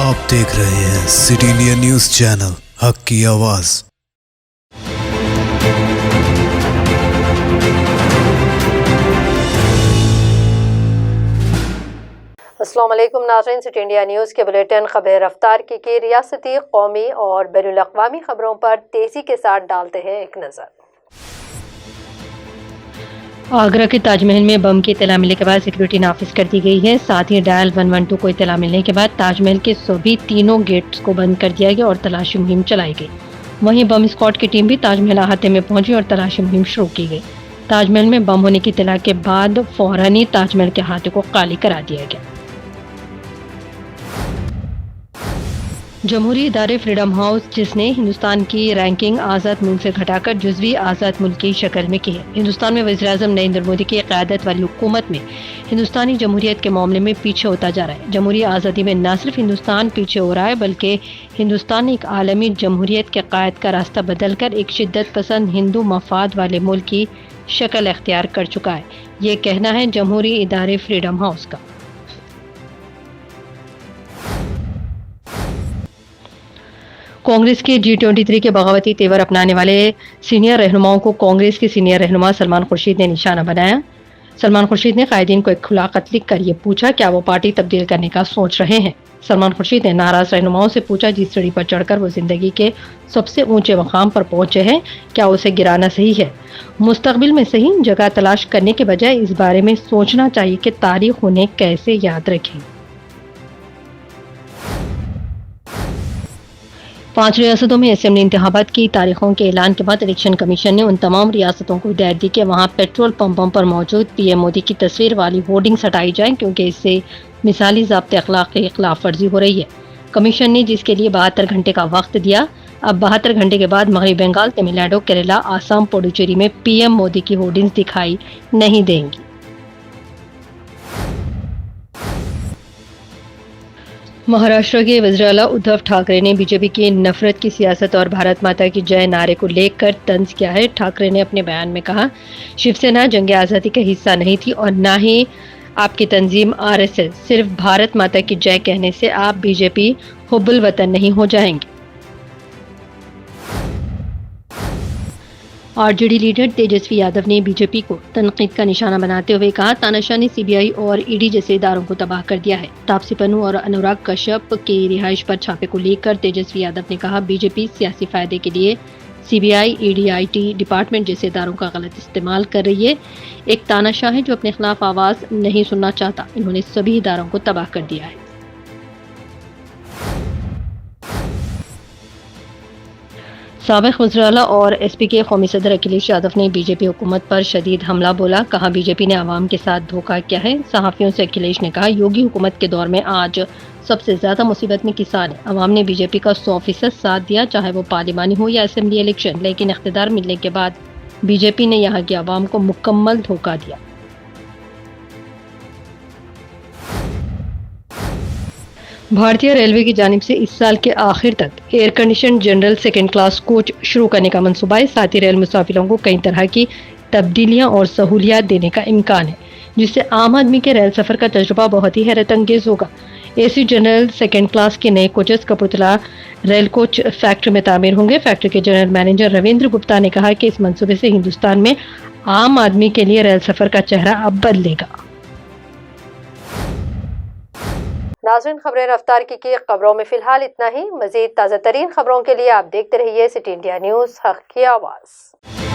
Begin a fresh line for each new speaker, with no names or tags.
آپ دیکھ رہے ہیں سٹی انڈیا نیوز چینل، حق کی آواز۔
السلام علیکم ناظرین، سٹی انڈیا نیوز کے بلیٹن خبر رفتار کی ریاستی، قومی اور بین الاقوامی خبروں پر تیزی کے ساتھ ڈالتے ہیں ایک نظر۔
آگرہ کے تاج محل میں بم کی اطلاع ملنے کے بعد سیکورٹی نافذ کر دی گئی ہے۔ ساتھ ہی ڈائل 112 کو اطلاع ملنے کے بعد تاج محل کے سبھی تینوں گیٹس کو بند کر دیا گیا اور تلاشی مہم چلائی گئی۔ وہیں بم اسکواڈ کی ٹیم بھی تاج محل احاطے میں پہنچی اور تلاشی مہم شروع کی گئی۔ تاج محل میں بم ہونے کی اطلاع کے بعد فوراً ہی تاج محل کے احاطے کو خالی کرا دیا گیا۔ جمہوری ادارے فریڈم ہاؤس، جس نے ہندوستان کی رینکنگ آزاد ملک سے گھٹا کر جزوی آزاد ملک کی شکل میں کی ہے، ہندوستان میں وزیراعظم نریندر مودی کی قیادت والی حکومت میں ہندوستانی جمہوریت کے معاملے میں پیچھے ہوتا جا رہا ہے۔ جمہوری آزادی میں نہ صرف ہندوستان پیچھے ہو رہا ہے، بلکہ ہندوستان ایک عالمی جمہوریت کے قائد کا راستہ بدل کر ایک شدت پسند ہندو مفاد والے ملک کی شکل اختیار کر چکا ہے۔ یہ کہنا ہے جمہوری ادارے فریڈم ہاؤس کا۔ کانگریس کے G23 کے بغاوتی تیور اپنانے والے سینئر رہنماؤں کو کانگریس کے سینئر رہنما سلمان خورشید نے نشانہ بنایا۔ سلمان خورشید نے قائدین کو ایک کھلا خط لکھ کر یہ پوچھا کیا وہ پارٹی تبدیل کرنے کا سوچ رہے ہیں۔ سلمان خورشید نے ناراض رہنماؤں سے پوچھا جس سیڑھی پر چڑھ کر وہ زندگی کے سب سے اونچے مقام پر پہنچے ہیں، کیا اسے گرانا صحیح ہے؟ مستقبل میں صحیح جگہ تلاش کرنے کے بجائے اس بارے میں سوچنا چاہیے کہ تاریخ انہیں کیسے یاد رکھے۔ 5 ریاستوں میں اسمبلی انتخابات کی تاریخوں کے اعلان کے بعد الیکشن کمیشن نے ان تمام ریاستوں کو ہدایت دی کہ وہاں پیٹرول پمپوں پر موجود پی ایم مودی کی تصویر والی ہورڈنگز ہٹائی جائیں، کیونکہ اس سے مثالی ضابطۂ اخلاق کی خلاف ورزی ہو رہی ہے۔ کمیشن نے جس کے لیے 72 گھنٹے کا وقت دیا، اب 72 گھنٹے کے بعد مغربی بنگال، تمل ناڈو، کیرلا، آسام، پڈوچیری میں پی ایم مودی کی ہورڈنگز دکھائی نہیں دیں گی۔ مہاراشٹر کے وزیراعلیٰ ادھو ٹھاکرے نے بی جے پی کی نفرت کی سیاست اور بھارت ماتا کی جے نعرے کو لے کر طنز کیا ہے۔ ٹھاکرے نے اپنے بیان میں کہا، شیو سینا جنگ آزادی کا حصہ نہیں تھی اور نہ ہی آپ کی تنظیم RSS۔ صرف بھارت ماتا کی جے کہنے سے آپ بی جے پی حب الوطن نہیں ہو جائیں گے۔ RJD لیڈر تیجسوی یادو نے بی جے پی کو تنقید کا نشانہ بناتے ہوئے کہا، تاناشاہ نے CBI اور ED جیسے اداروں کو تباہ کر دیا ہے۔ تاپسی پنو اور انوراگ کشیپ کی رہائش پر چھاپے کو لے کر تیجسوی یادو نے کہا، بی جے پی سیاسی فائدے کے لیے CBI، ED، IT ڈپارٹمنٹ جیسے اداروں کا غلط استعمال کر رہی ہے۔ ایک تاناشاہ ہے جو اپنے خلاف آواز نہیں سننا چاہتا۔ انہوں نے سبھی اداروں کو تباہ کر دیا ہے۔ سابق وزیراعلیٰ اور SP کے قومی صدر اکھلیش یادو نے بی جے پی حکومت پر شدید حملہ بولا، کہا بی جے پی نے عوام کے ساتھ دھوکہ کیا ہے۔ صحافیوں سے اکھلیش نے کہا، یوگی حکومت کے دور میں آج سب سے زیادہ مصیبت میں کسان ہے۔ عوام نے بی جے پی کا 100% ساتھ دیا، چاہے وہ پارلیمانی ہو یا اسمبلی الیکشن، لیکن اقتدار ملنے کے بعد بی جے پی نے یہاں کی عوام کو مکمل دھوکہ دیا۔ بھارتیہ ریلوے کی جانب سے اس سال کے آخر تک air condition general second class coach شروع کرنے کا منصوبہ ہے۔ ساتھ ہی ریل مسافروں کو کئی طرح کی تبدیلیاں اور سہولیات دینے کا امکان ہے، جس سے عام آدمی کے ریل سفر کا تجربہ بہت ہی حیرت انگیز ہوگا۔ AC جنرل سیکنڈ کلاس کے نئے coaches Kapurthala rail coach factory میں تعمیر ہوں گے۔ فیکٹری کے جنرل مینیجر رویندر گپتا نے کہا کہ اس منصوبے سے ہندوستان میں عام آدمی کے لیے ریل سفر کا چہرہ اب بدلے گا۔
ناظرین، خبریں رفتار کی خبروں میں فی الحال اتنا ہی۔ مزید تازہ ترین خبروں کے لیے آپ دیکھتے رہیے سٹی انڈیا نیوز، حق کی آواز۔